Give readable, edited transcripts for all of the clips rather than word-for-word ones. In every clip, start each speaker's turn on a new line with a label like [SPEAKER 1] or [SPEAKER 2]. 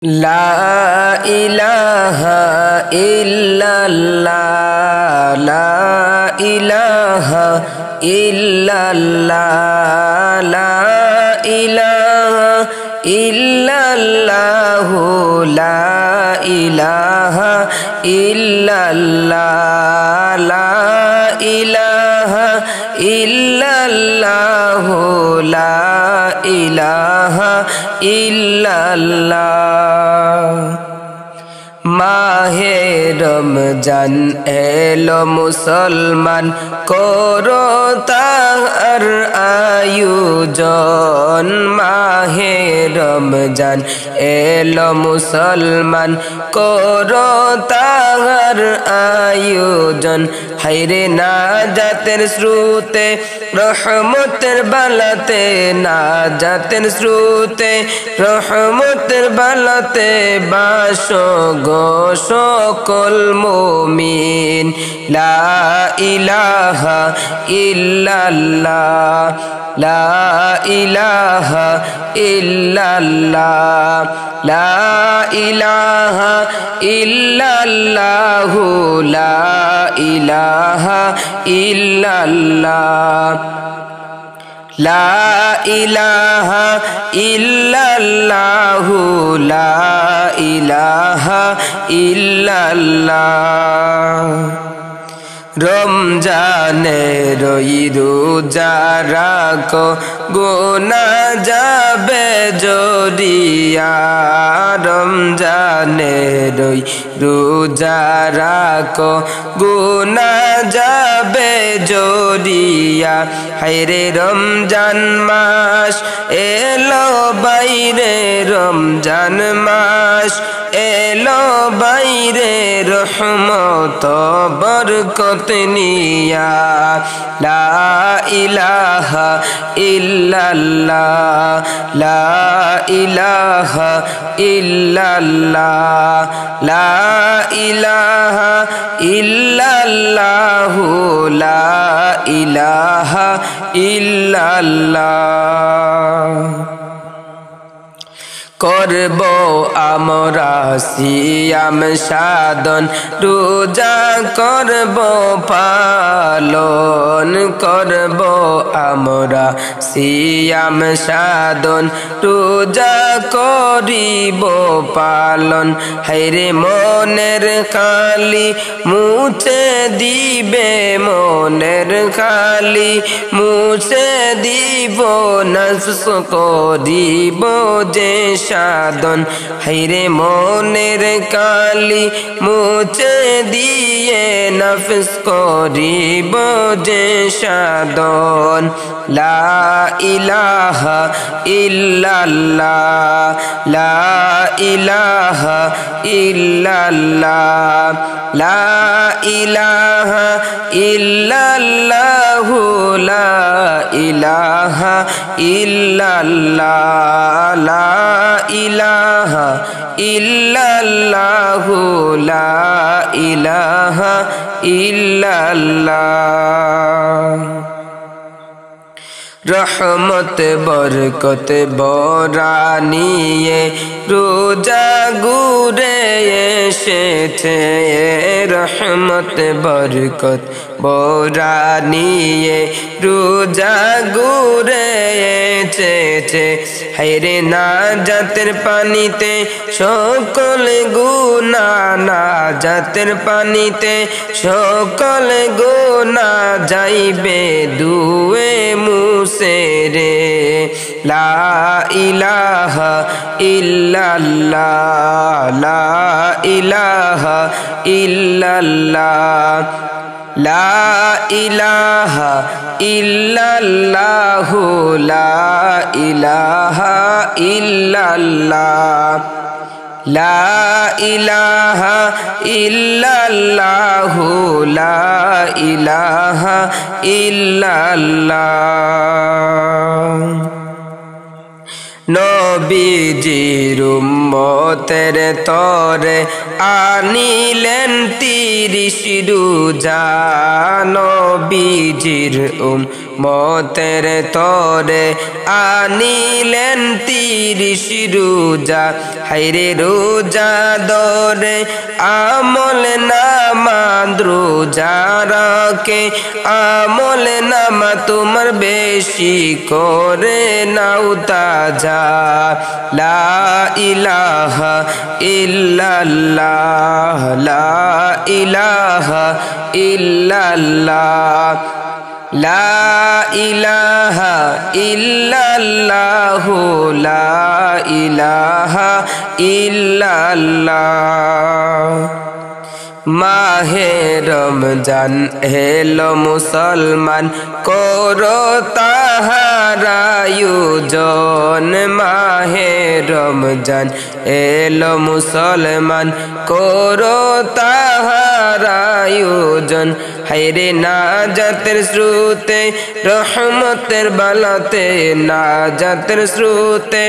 [SPEAKER 1] লা ইলাহা ইল্লাল্লাহ লা ইলাহা ইল্লাল্লাহ লা ইলাহা ইল্লাল্লাহ লা ইলাহা ইল্লাল্লাহ লা ইলাহা ইল্লাল্লাহ লা ইলাহা ইল্লাল্লাহ। মাহে রমজান এলো মুসলমান করো তার আয়োজন। মাহে রমজান এলো মুসলমান করো তার আয়োজন। হায়রে নাজাতের স্রোতে রহমতের বালাতে নাজাতের স্রোতে রহমতের বালাতে বাসো গো সকল মুমিন। লা ইলাহা ইল্লাল্লাহ লা ইলাহা ইল্লাল্লাহ লা ইলাহা ইল্লাল্লাহ লা ইলাহা ইল্লাল্লাহ লা ইলাহা ইল্লাল্লাহ লা ইলাহা ইল্লাল্লাহ। রমজানের রোজা রাখো গুনাহ যাবে জড়িয়া। রমজানের রোজা রাখো গুনাহ যাবে জড়িয়া। হায়রে রমজান মাস এলো বাইরে রমজান মাস এলো বাইরে রহমত বরকত নিয়া। লা ইলাহা ইল্লাল্লাহ লা ইলাহা ইল্লাল্লাহ লা ইলাহা ইল্লাল্লাহ লা ইলাহা ইল্লাল্লাহ। করব আমরা সিয়াম সাধন রোজা করব পালন। করব আমরা সিয়াম সাধন রোজা করিব পালন। হায়রে মনের খালি মুছে দিবে মনের খালি মুছে দিব নফস করিব যে সাধন। হায়রে মনের কালি মুছে দিয়ে নফস করিব যে সাধন। লা ইলাহা ইল্লাল্লাহ লা ইলাহা ইল্লাল্লাহ লা ইলাহা ইল্লাল্লাহ লা ইলাহা ইল্লাল্লাহ লা ইলাহা ইল্লাল্লাহ লা ইলাহা ইল্লাল্লাহ। রহমত বরকত বরা নিয়ে রোজা ঘুরে এসেছে। রহমত বরকত বরা নিয়ে রোজা ঘুরে এসেছে। হায়রে নাজাতের পানিতে সকল গুনাহ নাজাতের পানিতে সকল গুনাহ যাইবে ধুয়ে মুছে রে। লা ইলাহা ইল্লাল্লাহ লা ইলাহা ইল্লাল্লাহ লা ইলাহা ইল্লাল্লাহ লা ইলাহা ইল্লাল্লাহ লা ইলাহা ইল্লাল্লাহ লা ইলাহা ইল্লাল্লাহ। নবীজির উম্মতের তরে আনিলেন 30 রোজা। নবীজির মতের তরে আনিলেন 30 রোজা হায়রে রোজা দরে আমল নামা রোজা রাখে আমল নামা তোমার বেশি করে নাও তাজা লা ইলাহা ইল্লাল্লাহ লা ইলাহা ইল্লাল্লাহ লা ইলাহা ইল্লাল্লাহু লা ইলাহা ইল্লাল্লাহ মাহে রমজান হেলো মুসলমান করো তাহার আয়োজন মাহে রমজান এলো মুসলমান করো তাহার আয়োজন হায়রে নাজাতের স্রোতে রহমতের বালাতে নাজাতের স্রোতে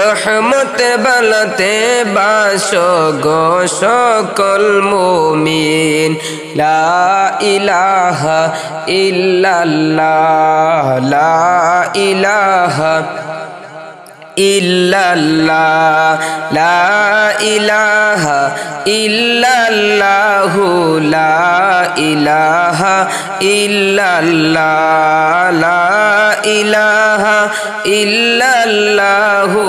[SPEAKER 1] রহমতের বালাতে বাসো গো সকল মুমিন লা ইলাহা ইল্লাল্লাহ লা ইলাহা ইল্লাল্লাহ লা ইলাহা ইল্লাল্লাহু লা ইলাহা ইল্লাল্লাহ লা ইলাহা ইল্লাল্লাহু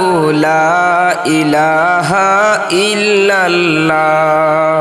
[SPEAKER 1] লা ইলাহা ইল্লাল্লাহ।